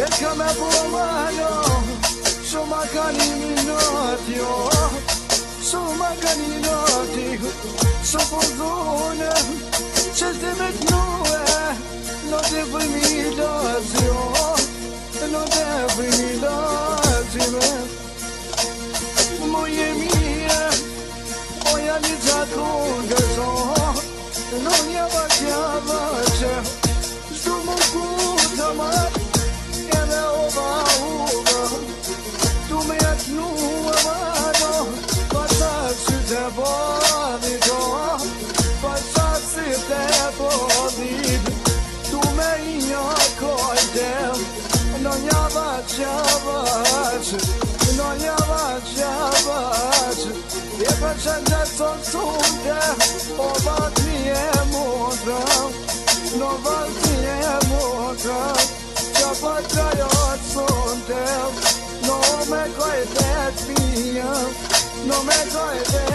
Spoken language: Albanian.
E ka me po malo, shumë ka një minut jo, shumë ka një minut jo, shumë po dhune, që shte me të nue, në të vëjmi lazio, në të vëjmi lazime. Mu jemie, o janë një gjatë gërzo, në një vakjava që, shtu më kuta marë, edhe ova, tu me jetë nua mano, pasa që të bodito, pasa që të bodit, tu me një kojtem, në një vakjava që, no njava e pa qënë të sunde, o vat mi e mundra, no vat mi e mundra, që pa qajo të sunde, no me kojtet mija, no me kojtet